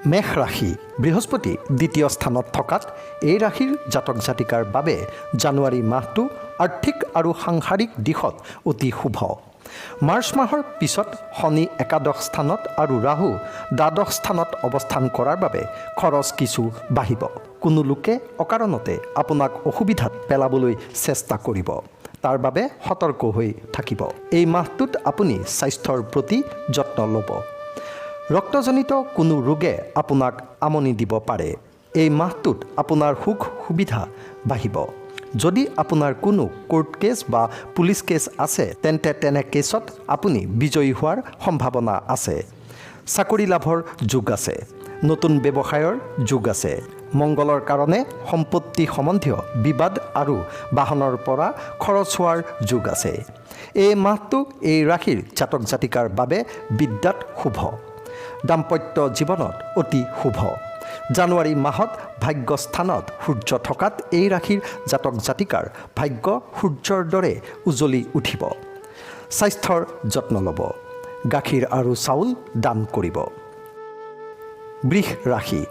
মেষ ৰাশি বৃহস্পতি দ্বিতীয় স্থানত থকাত এই ৰাশিৰ জাতক জাতিকাৰ বাবে জানুৱাৰী মাহটো আৰ্থিক আৰু সাংসাৰিক দিশত অতি শুভ। মাৰ্চ মাহৰ পিছত শনি একাদশ স্থানত আৰু ৰাহু দ্বাদশ স্থানত অৱস্থান কৰাৰ বাবে খৰচ কিছু বাঢ়িব। কোনো লোকে অকাৰণতে আপোনাক অসুবিধাত পেলাবলৈ চেষ্টা কৰিব, তাৰ বাবে সতৰ্ক হৈ থাকিব। এই মাহটোত আপুনি স্বাস্থ্যৰ প্ৰতি যত্ন ল'ব। ৰক্তজনিত কোনো ৰোগে আপোনাক আমনি দিব পাৰে। এই মাহটোত আপোনাৰ সুখ সুবিধা বাঢ়িব। যদি আপোনাৰ কোনো কোৰ্ট কেছ বা পুলিচ কেছ আছে তেন্তে তেনে কেছত আপুনি বিজয়ী হোৱাৰ সম্ভাৱনা আছে। চাকৰি লাভৰ যোগ আছে। নতুন ব্যৱসায়ৰ যোগ আছে। মংগলৰ কাৰণে সম্পত্তি সম্বন্ধীয় বিবাদ আৰু বাহনৰ পৰা খৰচ হোৱাৰ যোগ আছে। এই মাহটো এই ৰাশিৰ জাতক জাতিকাৰ বাবে বিদ্যাত শুভ। দাম্পত্য জীৱনত অতি শুভ। জানুৱাৰী মাহত ভাগ্যস্থানত সূৰ্য থকাত এই ৰাশিৰ জাতক জাতিকাৰ ভাগ্য সূৰ্যৰ দৰে উজ্বলি উঠিব। স্বাস্থ্যৰ যত্ন ল'ব। গাখীৰ আৰু চাউল দান কৰিব। বৃষ ৰাশি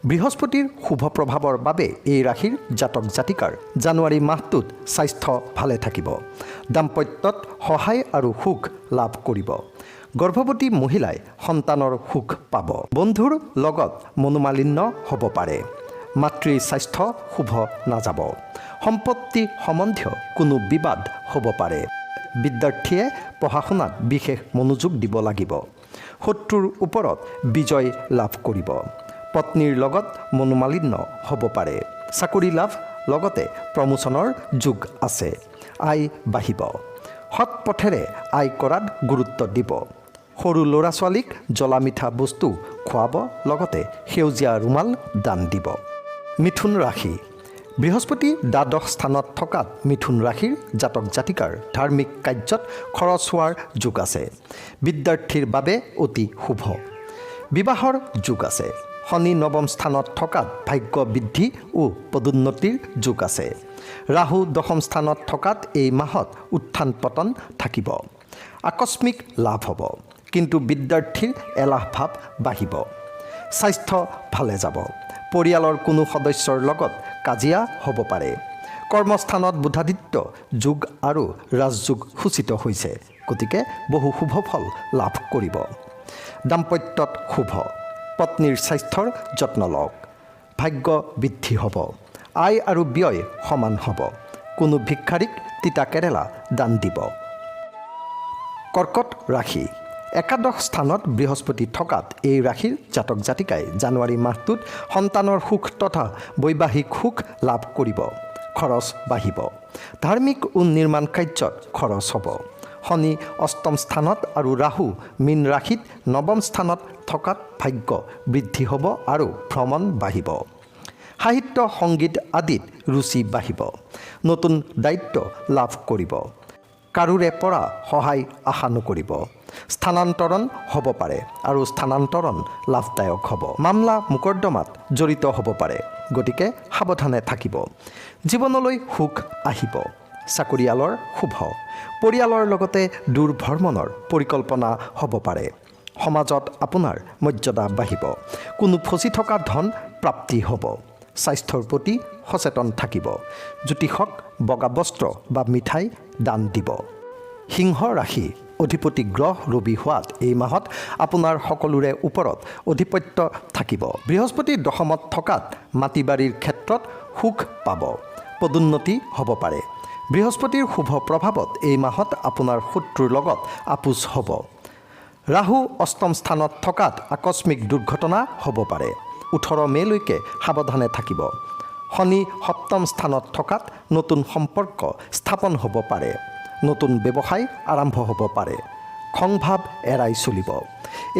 বৃহস্পতিৰ শুভ প্ৰভাৱৰ বাবে এই ৰাশিৰ জাতক জাতিকাৰ জানুৱাৰী মাহটোত স্বাস্থ্য ভালে থাকিব। দাম্পত্যত সহায় আৰু সুখ লাভ কৰিব। গৰ্ভৱতী মহিলাই সন্তানৰ সুখ পাব। বন্ধুৰ লগত মনোমালিন্য হ'ব পাৰে। মাতৃৰ স্বাস্থ্য শুভ নাযাব। সম্পত্তি সম্বন্ধীয় কোনো বিবাদ হ'ব পাৰে। বিদ্যাৰ্থীয়ে পঢ়া শুনাত বিশেষ মনোযোগ দিব লাগিব। শত্ৰুৰ ওপৰত বিজয় লাভ কৰিব। পত্নীৰ লগত মনোমালিন্য হ'ব পাৰে। চাকৰি লাভ লগতে প্ৰমোচনৰ যোগ আছে। আয় বাঢ়িব। সৎ পথেৰে আয় কৰাত গুৰুত্ব দিব। সৰু ল'ৰা ছোৱালীক জ্বলা মিঠা বস্তু খুৱাব, লগতে সেউজীয়া ৰুমাল দান দিব। মিথুন ৰাশি বৃহস্পতি দ্বাদশ স্থানত থকাত মিথুন ৰাশিৰ জাতক জাতিকাৰ ধাৰ্মিক কাৰ্যত খৰচ হোৱাৰ যোগ আছে। বিদ্যাৰ্থীৰ বাবে অতি শুভ। বিবাহৰ যোগ আছে। শনি নৱম স্থানত থকাত ভাগ্য বৃদ্ধি ও পদোন্নতিৰ যোগ আছে। ৰাহু দশম স্থানত থকাত এই মাহত উত্থান পতন থাকিব। আকস্মিক লাভ হ'ব, কিন্তু বিদ্যাৰ্থীৰ এলাহ ভাৱ বাঢ়িব। স্বাস্থ্য ভালে যাব। পৰিয়ালৰ কোনো সদস্যৰ লগত কাজিয়া হ'ব পাৰে। কৰ্মস্থানত বুধাদিত্য যোগ আৰু ৰাজযোগ সূচিত হৈছে, গতিকে বহু শুভ ফল লাভ কৰিব। দাম্পত্যত শুভ। পত্নীৰ স্বাস্থ্যৰ যত্ন লওক। ভাগ্য বৃদ্ধি হ'ব। আয় আৰু ব্যয় সমান হ'ব। কোনো ভিক্ষাৰীক তিতা কেৰেলা দান দিব। কৰ্কট ৰাশি একাদশ স্থানত বৃহস্পতি থকাত এই ৰাশিৰ জাতক জাতিকাই জানুৱাৰী মাহটোত সন্তানৰ সুখ তথা বৈবাহিক সুখ লাভ কৰিব। খৰচ বাঢ়িব। ধাৰ্মিক ও নিৰ্মাণ কাৰ্যত খৰচ হ'ব। শনি অষ্টম স্থানত আৰু ৰাহু মীন ৰাশিত নৱম স্থানত থকাত ভাগ্য বৃদ্ধি হ'ব আৰু ভ্ৰমণ বাঢ়িব। সাহিত্য সংগীত আদিত ৰুচি বাঢ়িব। নতুন দায়িত্ব লাভ কৰিব। কাৰোৰে পৰা সহায় আশা নকৰিব। স্থানান্তৰণ হ'ব পাৰে আৰু স্থানান্তৰণ লাভদায়ক হ'ব। মামলা মোকৰ্দমাত জড়িত হ'ব পাৰে, গতিকে সাৱধানে থাকিব। জীৱনলৈ সুখ আহিব। চাকৰিয়ালৰ শুভ। পৰিয়ালৰ লগতে দূৰ ভ্ৰমণৰ পৰিকল্পনা হ'ব পাৰে। সমাজত আপোনাৰ মৰ্যাদা বাঢ়িব। কোনো ফচি থকা ধন প্ৰাপ্তি হ'ব। স্বাস্থ্যৰ প্ৰতি সচেতন থাকিব। জ্যোতিষক বগা বস্ত্ৰ বা মিঠাই দান দিব। সিংহ ৰাশি অধিপতি গ্ৰহ ৰবি হোৱাত এই মাহত আপোনাৰ সকলোৰে ওপৰত অধিপত্য থাকিব। বৃহস্পতি দশমত থকাত মাটি বাৰীৰ ক্ষেত্ৰত সুখ পাব। পদোন্নতি হ'ব পাৰে। বৃহস্পতিৰ শুভ প্ৰভাৱত এই মাহত আপোনাৰ শত্ৰুৰ লগত আপোচ হ'ব। ৰাহু অষ্টম স্থানত থকাত আকস্মিক দুৰ্ঘটনা হ'ব পাৰে। 18 মে'লৈকে সাৱধানে থাকিব। শনি সপ্তম স্থানত থকাত নতুন সম্পৰ্ক স্থাপন হ'ব পাৰে। নতুন ব্যৱসায় আৰম্ভ হ'ব পাৰে। খংভাৱ এৰাই চলিব।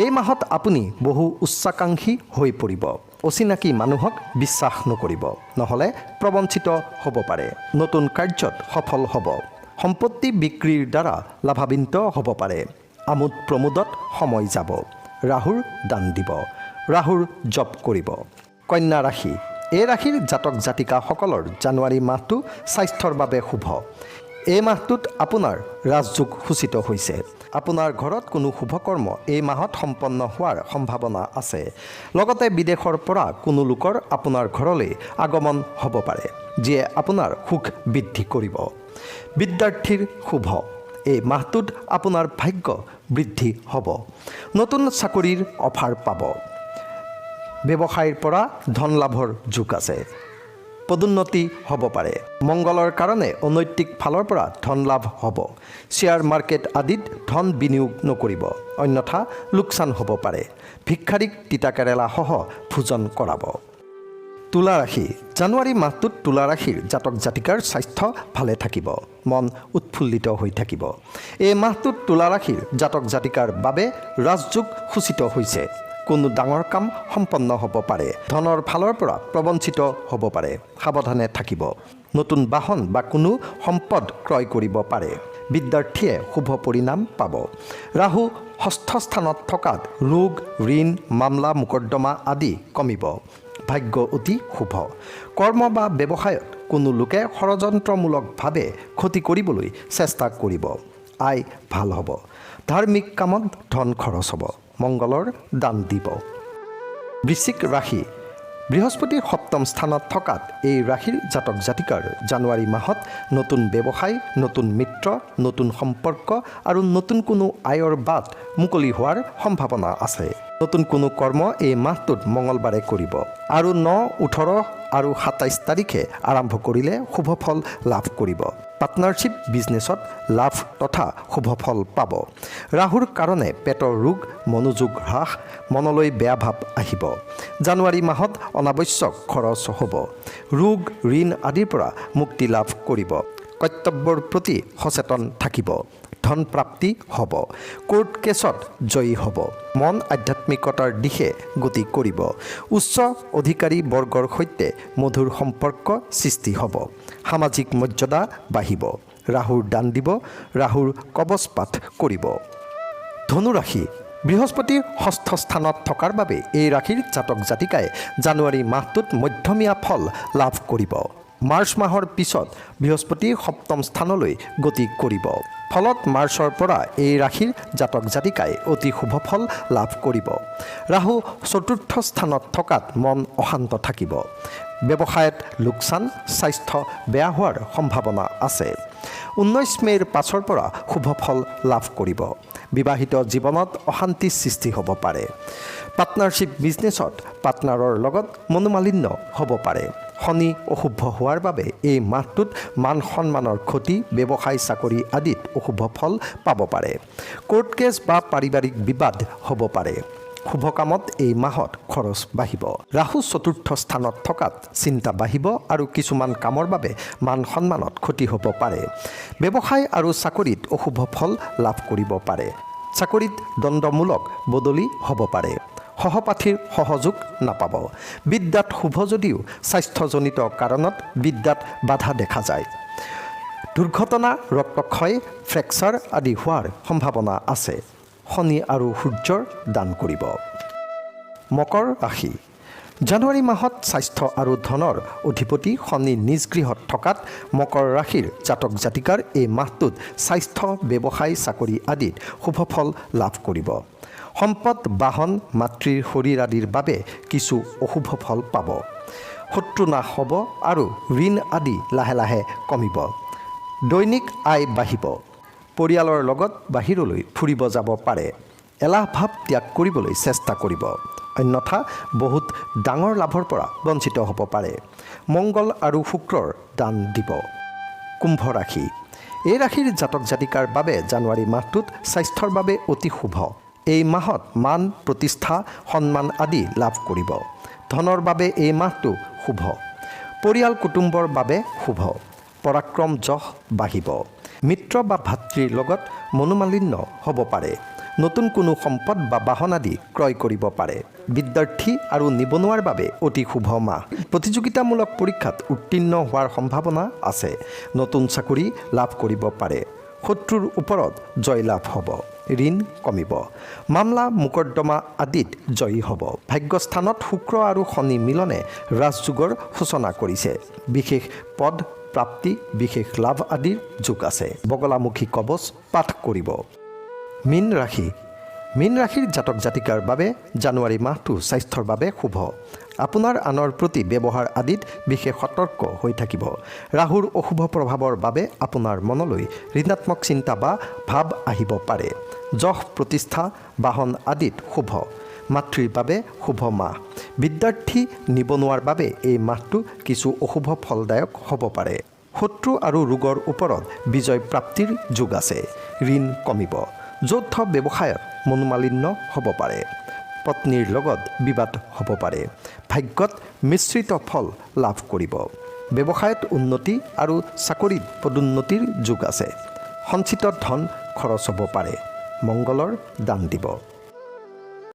এই মাহত আপুনি বহু উচ্চাকাংক্ষী হৈ পৰিব। অচিনাকি মানুহক বিশ্বাস নকৰিব, নহ'লে প্ৰবঞ্চিত হ'ব পাৰে। নতুন কাৰ্যত সফল হ'ব। সম্পত্তি বিক্ৰীৰ দ্বাৰা লাভান্বিত হ'ব পাৰে। আমোদ প্ৰমোদত সময় যাব। ৰাহুৰ দান দিব। ৰাহুৰ জপ কৰিব। কন্যা ৰাশি এই ৰাশিৰ জাতক জাতিকাসকলৰ জানুৱাৰী মাহটো স্বাস্থ্যৰ বাবে শুভ। এই মাহটোত আপোনাৰ ৰাজযোগ সূচিত হৈছে। আপোনাৰ ঘৰত কোনো শুভকৰ্ম এই মাহত সম্পন্ন হোৱাৰ সম্ভাৱনা আছে। লগতে বিদেশৰ পৰা কোনো লোকৰ আপোনাৰ ঘৰলৈ আগমন হ'ব পাৰে, যিয়ে আপোনাৰ সুখ বৃদ্ধি কৰিব। বিদ্যাৰ্থীৰ শুভ। এই মাহটোত আপোনাৰ ভাগ্য বৃদ্ধি হ'ব। নতুন চাকৰিৰ অফাৰ পাব। ব্যৱসায়ৰ পৰা ধন লাভৰ যোগ আছে। পদোন্নতি হ'ব পাৰে। মংগলৰ কাৰণে অনৈতিক ফালৰ পৰা ধন লাভ হ'ব। শ্বেয়াৰ মাৰ্কেট আদিত ধন বিনিয়োগ নকৰিব, অন্যথা লোকচান হ'ব পাৰে। ভিক্ষাৰীক তিতা কেৰেলাসহ ভোজন কৰাব। তুলা ৰাশি। জানুৱাৰী মাহটোত তুলা ৰাশিৰ জাতক জাতিকাৰ স্বাস্থ্য ভালে থাকিব। মন উৎফুল্লিত হৈ থাকিব। এই মাহটোত তুলা ৰাশিৰ জাতক জাতিকাৰ বাবে ৰাজযোগ সূচিত হৈছে। কোনো ডাঙৰ কাম সম্পন্ন হ'ব পাৰে। ধনৰ ফালৰ পৰা প্ৰবঞ্চিত হ'ব পাৰে, সাৱধানে থাকিব। নতুন বাহন বা কোনো সম্পদ ক্ৰয় কৰিব পাৰে। বিদ্যাৰ্থীয়ে শুভ পৰিণাম পাব। ৰাহু ষষ্ঠ স্থানত থকাত ৰোগ, ঋণ, মামলা, মোকৰ্দমা আদি কমিব। ভাগ্য অতি শুভ। কৰ্ম বা ব্যৱসায়ত কোনো লোকে ষড়যন্ত্ৰমূলকভাৱে ক্ষতি কৰিবলৈ চেষ্টা কৰিব। আয় ভাল হ'ব। ধাৰ্মিক কামত ধন খৰচ হ'ব। মংগলৰ দান দিব। বৃশ্চিক ৰাশি। বৃহস্পতিৰ সপ্তম স্থানত থকাত এই ৰাশিৰ জাতক জাতিকাৰ জানুৱাৰী মাহত নতুন ব্যৱসায়, নতুন মিত্ৰ, নতুন সম্পৰ্ক আৰু নতুন কোনো আয়ৰ বাট মুকলি হোৱাৰ সম্ভাৱনা আছে। নতুন কোনো কৰ্ম এই মাহটোত মঙলবাৰে কৰিব আৰু 9, 18 আৰু 27 তাৰিখে আৰম্ভ কৰিলে শুভ ফল লাভ কৰিব। পাৰ্টনাৰশ্বিপ বিজনেছত লাভ তথা শুভ ফল পাব। ৰাহুৰ কাৰণে পেটৰ ৰোগ, মনোযোগ হ্ৰাস, মনলৈ বেয়া ভাৱ আহিব। জানুৱাৰী মাহত অনাৱশ্যক খৰচ হ'ব। ৰোগ, ঋণ আদিৰ পৰা মুক্তি লাভ কৰিব। কৰ্তব্যৰ প্ৰতি সচেতন থাকিব। ধন প্ৰাপ্তি হ'ব। কোৰ্ট কেছত জয়ী হ'ব। মন আধ্যাত্মিকতাৰ দিশে গতি কৰিব। উচ্চ অধিকাৰী বৰ্গৰ সৈতে মধুৰ সম্পৰ্ক সৃষ্টি হ'ব। সামাজিক মৰ্যাদা বাঢ়িব। ৰাহুৰ দান দিব। ৰাহুৰ কবচ পাঠ কৰিব। ধনু ৰাশি। বৃহস্পতিৰ ষষ্ঠ স্থানত থকাৰ বাবে এই ৰাশিৰ জাতক জাতিকাই জানুৱাৰী মাহটোত মধ্যমীয়া ফল লাভ কৰিব। মাৰ্চ মাহৰ পিছত বৃহস্পতি সপ্তম স্থানলৈ গতি কৰিব। ফলত মাৰ্চৰ পৰা এই ৰাশিৰ জাতক জাতিকাই অতি শুভ ফল লাভ কৰিব। ৰাহু চতুৰ্থ স্থানত থকাত মন অশান্ত থাকিব। ব্যৱসায়ত লোকচান, স্বাস্থ্য বেয়া হোৱাৰ সম্ভাৱনা আছে। 19 মে'ৰ পাছৰ পৰা শুভ ফল লাভ কৰিব। বিবাহিত জীৱনত অশান্তিৰ সৃষ্টি হ'ব পাৰে। পাৰ্টনাৰশ্বিপ বিজনেছত পাৰ্টনাৰৰ লগত মনোমালিন্য হ'ব পাৰে। শনি অশুভ হোৱাৰ বাবে এই মাহটোত মান সন্মানৰ ক্ষতি, ব্যৱসায় চাকৰি আদিত অশুভ ফল পাব পাৰে। কোৰ্ট কেছ বা পাৰিবাৰিক বিবাদ হ'ব পাৰে। শুভ কামত এই মাহত খৰচ বাঢ়িব। ৰাহু চতুৰ্থ স্থানত থকাত চিন্তা বাঢ়িব আৰু কিছুমান কামৰ বাবে মান সন্মানত ক্ষতি হ'ব পাৰে। ব্যৱসায় আৰু চাকৰিত অশুভ ফল লাভ কৰিব পাৰে। চাকৰিত দণ্ডমূলক বদলি হ'ব পাৰে। সহপাঠীৰ সহযোগ নাপাব। বিদ্যাত শুভ যদিও স্বাস্থ্যজনিত কাৰণত বিদ্যাত বাধা দেখা যায়। দুৰ্ঘটনা, ৰক্তক্ষয়, ফ্ৰেকচাৰ আদি হোৱাৰ সম্ভাৱনা আছে। শনি আৰু সূৰ্যৰ দান কৰিব। মকৰ ৰাশি। জানুৱাৰী মাহত স্বাস্থ্য আৰু ধনৰ অধিপতি শনি নিজ গৃহত থকাত মকৰ ৰাশিৰ জাতক জাতিকাৰ এই মাহটোত স্বাস্থ্য, ব্যৱসায়, চাকৰি আদিত শুভ ফল লাভ কৰিব। সম্পদ, বাহন, মাতৃৰ শৰীৰ আদিৰ বাবে কিছু অশুভ ফল পাব। শত্ৰু নাশ হ'ব আৰু ঋণ আদি লাহে লাহে কমিব। দৈনিক আয় বাঢ়িব। পৰিয়ালৰ লগত বাহিৰলৈ ফুৰিব যাব পাৰে। এলাহ ভাৱ ত্যাগ কৰিবলৈ চেষ্টা কৰিব, অন্যথা বহুত ডাঙৰ লাভৰ পৰা বঞ্চিত হ'ব পাৰে। মংগল আৰু শুক্ৰৰ দান দিব। কুম্ভ ৰাশি। এই ৰাশিৰ জাতক জাতিকাৰ বাবে জানুৱাৰী মাহটোত স্বাস্থ্যৰ বাবে অতি শুভ। এই মাহত মান, প্ৰতিষ্ঠা, সন্মান আদি লাভ কৰিব। ধনৰ বাবে এই মাহটো শুভ। পৰিয়াল কুটুম্বৰ বাবে শুভ। পৰাক্ৰম যশ বাঢ়িব। মিত্ৰ বা ভাতৃৰ লগত মনোমালিন্য হ'ব পাৰে। নতুন কোনো সম্পদ বা বাহন আদি ক্ৰয় কৰিব পাৰে। বিদ্যাৰ্থী আৰু নিবনুৱাৰ বাবে অতি শুভ মাহ। প্ৰতিযোগিতামূলক পৰীক্ষাত উত্তীৰ্ণ হোৱাৰ সম্ভাৱনা আছে। নতুন চাকৰি লাভ কৰিব পাৰে। শত্ৰুৰ ওপৰত জয়লাভ হ'ব। ঋণ কমিব। মামলা, মোকৰ্দমা আদিত জয়ী হ'ব। ভাগ্যস্থানত শুক্ৰ আৰু শনি মিলনে ৰাজযোগৰ সূচনা কৰিছে। বিশেষ পদ প্ৰাপ্তি, বিশেষ লাভ আদিৰ যোগ আছে। বগলামুখী কবচ পাঠ কৰিব। মীন ৰাশি মীন ৰাশিৰ জাতক জাতিকাৰ বাবে জানুৱাৰী মাহটো স্বাস্থ্যৰ বাবে শুভ। আপোনাৰ আনৰ প্ৰতি ব্যৱহাৰ আদিত বিশেষ সতৰ্ক হৈ থাকিব। ৰাহুৰ অশুভ প্ৰভাৱৰ বাবে আপোনাৰ মনলৈ ঋণাত্মক চিন্তা বা ভাৱ আহিব পাৰে। যশ প্ৰতিষ্ঠা বাহন আদিত শুভ। মাতৃৰ বাবে শুভ মাহ। বিদ্যাৰ্থী নিবনুৱাৰ বাবে এই মাহটো কিছু অশুভ ফলদায়ক হ'ব পাৰে। শত্ৰু আৰু ৰোগৰ ওপৰত বিজয় প্ৰাপ্তিৰ যোগ আছে। ঋণ কমিব। যৌথ ব্যৱসায়ত মনোমালিন্য হ'ব পাৰে। পত্নীৰ লগত বিবাদ হ'ব পাৰে। ভাগ্যত মিশ্ৰিত ফল লাভ কৰিব। ব্যৱসায়ত উন্নতি আৰু চাকৰিত পদোন্নতিৰ যোগ আছে। সঞ্চিত ধন খৰচ হ'ব পাৰে। মংগলৰ দান দিব।